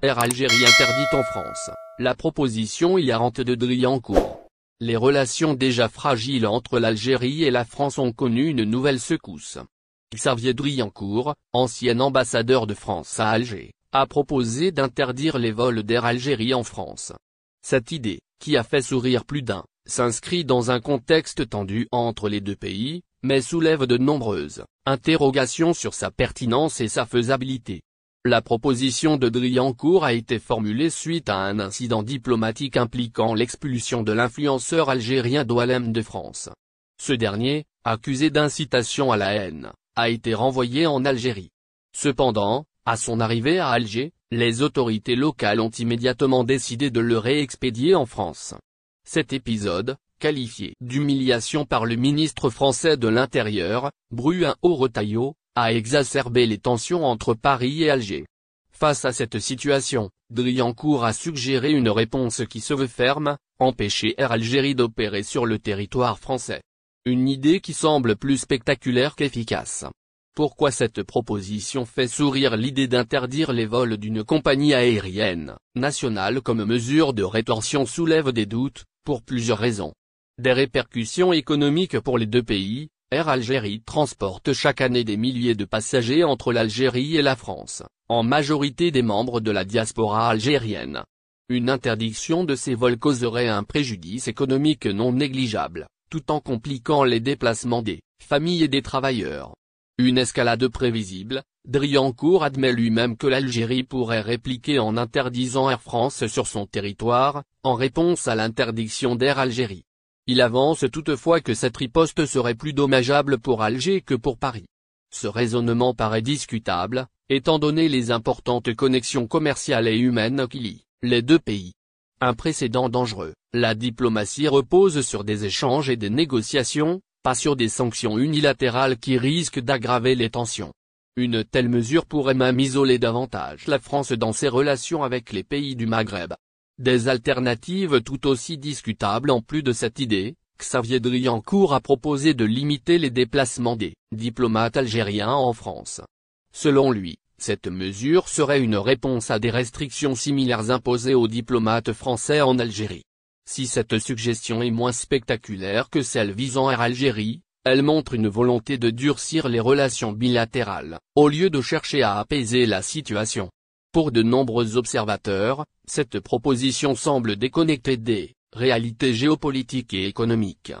Air Algérie interdite en France, la proposition hilarante de Driancourt. Les relations déjà fragiles entre l'Algérie et la France ont connu une nouvelle secousse. Xavier Driancourt, ancien ambassadeur de France à Alger, a proposé d'interdire les vols d'Air Algérie en France. Cette idée, qui a fait sourire plus d'un, s'inscrit dans un contexte tendu entre les deux pays, mais soulève de nombreuses interrogations sur sa pertinence et sa faisabilité. La proposition de Driancourt a été formulée suite à un incident diplomatique impliquant l'expulsion de l'influenceur algérien Doualem de France. Ce dernier, accusé d'incitation à la haine, a été renvoyé en Algérie. Cependant, à son arrivée à Alger, les autorités locales ont immédiatement décidé de le réexpédier en France. Cet épisode, qualifié d'humiliation par le ministre français de l'Intérieur, Bruno Retailleau, a exacerbé les tensions entre Paris et Alger. Face à cette situation, Driancourt a suggéré une réponse qui se veut ferme, empêcher Air Algérie d'opérer sur le territoire français. Une idée qui semble plus spectaculaire qu'efficace. Pourquoi cette proposition fait sourire l'idée d'interdire les vols d'une compagnie aérienne nationale comme mesure de rétorsion soulève des doutes, pour plusieurs raisons. Des répercussions économiques pour les deux pays. Air Algérie transporte chaque année des milliers de passagers entre l'Algérie et la France, en majorité des membres de la diaspora algérienne. Une interdiction de ces vols causerait un préjudice économique non négligeable, tout en compliquant les déplacements des familles et des travailleurs. Une escalade prévisible, Driancourt admet lui-même que l'Algérie pourrait répliquer en interdisant Air France sur son territoire, en réponse à l'interdiction d'Air Algérie. Il avance toutefois que cette riposte serait plus dommageable pour Alger que pour Paris. Ce raisonnement paraît discutable, étant donné les importantes connexions commerciales et humaines qui lient les deux pays. Un précédent dangereux, la diplomatie repose sur des échanges et des négociations, pas sur des sanctions unilatérales qui risquent d'aggraver les tensions. Une telle mesure pourrait même isoler davantage la France dans ses relations avec les pays du Maghreb. Des alternatives tout aussi discutables en plus de cette idée, Xavier Driancourt a proposé de limiter les déplacements des diplomates algériens en France. Selon lui, cette mesure serait une réponse à des restrictions similaires imposées aux diplomates français en Algérie. Si cette suggestion est moins spectaculaire que celle visant Air Algérie, elle montre une volonté de durcir les relations bilatérales, au lieu de chercher à apaiser la situation. Pour de nombreux observateurs, cette proposition semble déconnectée des réalités géopolitiques et économiques.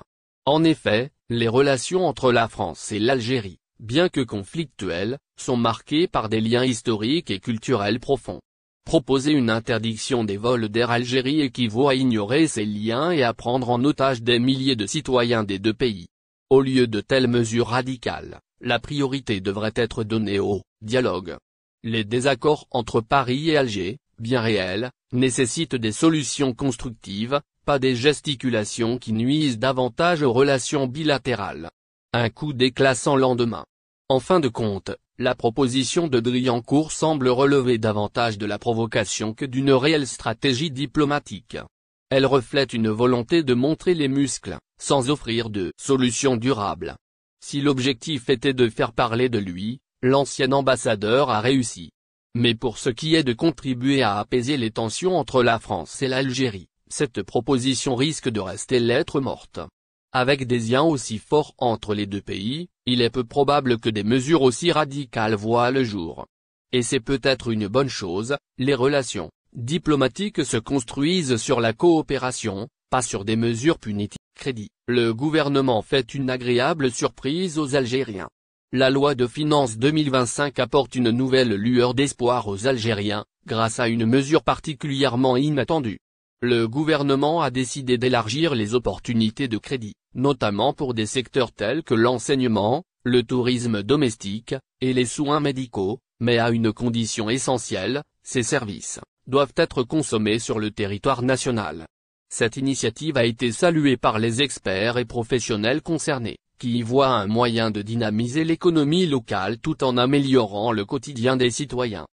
En effet, les relations entre la France et l'Algérie, bien que conflictuelles, sont marquées par des liens historiques et culturels profonds. Proposer une interdiction des vols d'Air Algérie équivaut à ignorer ces liens et à prendre en otage des milliers de citoyens des deux pays. Au lieu de telles mesures radicales, la priorité devrait être donnée au dialogue. Les désaccords entre Paris et Alger, bien réels, nécessitent des solutions constructives, pas des gesticulations qui nuisent davantage aux relations bilatérales. Un coup d'éclat sans lendemain. En fin de compte, la proposition de Driancourt semble relever davantage de la provocation que d'une réelle stratégie diplomatique. Elle reflète une volonté de montrer les muscles, sans offrir de solution durable. Si l'objectif était de faire parler de lui, l'ancien ambassadeur a réussi. Mais pour ce qui est de contribuer à apaiser les tensions entre la France et l'Algérie, cette proposition risque de rester lettre morte. Avec des liens aussi forts entre les deux pays, il est peu probable que des mesures aussi radicales voient le jour. Et c'est peut-être une bonne chose, les relations diplomatiques se construisent sur la coopération, pas sur des mesures punitives. Crédit. Le gouvernement fait une agréable surprise aux Algériens. La loi de finances 2025 apporte une nouvelle lueur d'espoir aux Algériens, grâce à une mesure particulièrement inattendue. Le gouvernement a décidé d'élargir les opportunités de crédit, notamment pour des secteurs tels que l'enseignement, le tourisme domestique, et les soins médicaux, mais à une condition essentielle, ces services doivent être consommés sur le territoire national. Cette initiative a été saluée par les experts et professionnels concernés, qui y voient un moyen de dynamiser l'économie locale tout en améliorant le quotidien des citoyens.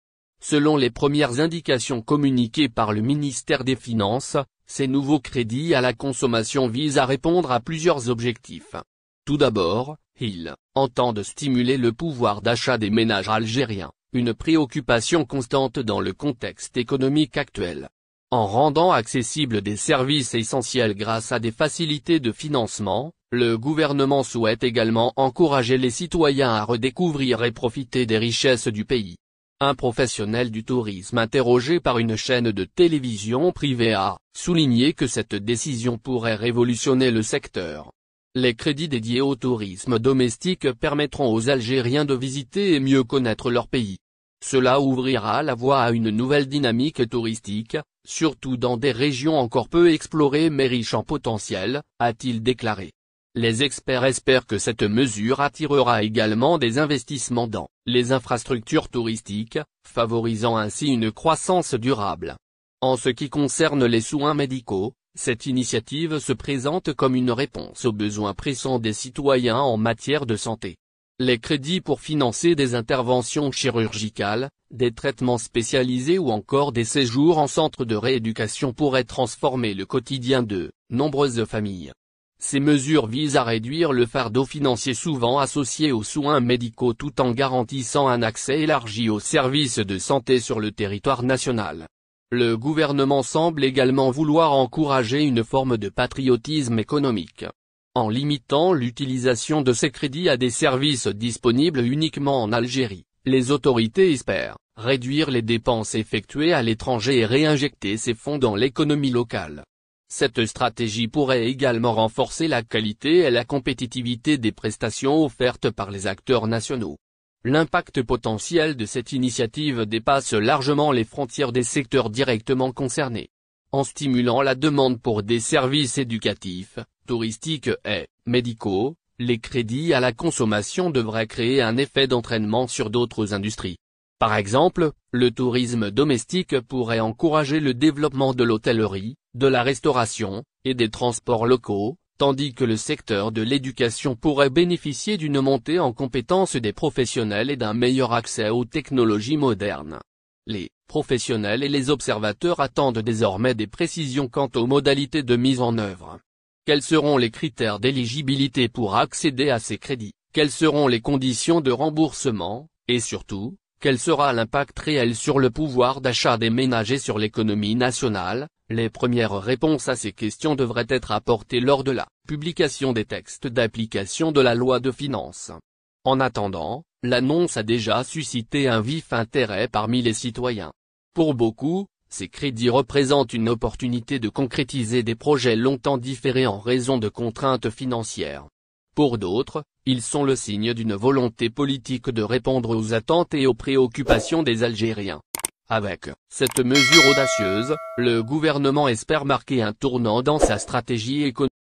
Selon les premières indications communiquées par le ministère des Finances, ces nouveaux crédits à la consommation visent à répondre à plusieurs objectifs. Tout d'abord, ils entendent stimuler le pouvoir d'achat des ménages algériens, une préoccupation constante dans le contexte économique actuel. En rendant accessibles des services essentiels grâce à des facilités de financement, le gouvernement souhaite également encourager les citoyens à redécouvrir et profiter des richesses du pays. Un professionnel du tourisme interrogé par une chaîne de télévision privée a souligné que cette décision pourrait révolutionner le secteur. Les crédits dédiés au tourisme domestique permettront aux Algériens de visiter et mieux connaître leur pays. Cela ouvrira la voie à une nouvelle dynamique touristique, surtout dans des régions encore peu explorées mais riches en potentiel, a-t-il déclaré. Les experts espèrent que cette mesure attirera également des investissements dans les infrastructures touristiques, favorisant ainsi une croissance durable. En ce qui concerne les soins médicaux, cette initiative se présente comme une réponse aux besoins pressants des citoyens en matière de santé. Les crédits pour financer des interventions chirurgicales, des traitements spécialisés ou encore des séjours en centre de rééducation pourraient transformer le quotidien de nombreuses familles. Ces mesures visent à réduire le fardeau financier souvent associé aux soins médicaux tout en garantissant un accès élargi aux services de santé sur le territoire national. Le gouvernement semble également vouloir encourager une forme de patriotisme économique. En limitant l'utilisation de ces crédits à des services disponibles uniquement en Algérie, les autorités espèrent réduire les dépenses effectuées à l'étranger et réinjecter ces fonds dans l'économie locale. Cette stratégie pourrait également renforcer la qualité et la compétitivité des prestations offertes par les acteurs nationaux. L'impact potentiel de cette initiative dépasse largement les frontières des secteurs directement concernés. En stimulant la demande pour des services éducatifs, touristiques et médicaux, les crédits à la consommation devraient créer un effet d'entraînement sur d'autres industries. Par exemple, le tourisme domestique pourrait encourager le développement de l'hôtellerie, de la restauration, et des transports locaux, tandis que le secteur de l'éducation pourrait bénéficier d'une montée en compétences des professionnels et d'un meilleur accès aux technologies modernes. Les professionnels et les observateurs attendent désormais des précisions quant aux modalités de mise en œuvre. Quels seront les critères d'éligibilité pour accéder à ces crédits? Quelles seront les conditions de remboursement? Et surtout, quel sera l'impact réel sur le pouvoir d'achat des ménages et sur l'économie nationale? Les premières réponses à ces questions devraient être apportées lors de la publication des textes d'application de la loi de finances. En attendant, l'annonce a déjà suscité un vif intérêt parmi les citoyens. Pour beaucoup, ces crédits représentent une opportunité de concrétiser des projets longtemps différés en raison de contraintes financières. Pour d'autres, ils sont le signe d'une volonté politique de répondre aux attentes et aux préoccupations des Algériens. Avec cette mesure audacieuse, le gouvernement espère marquer un tournant dans sa stratégie économique.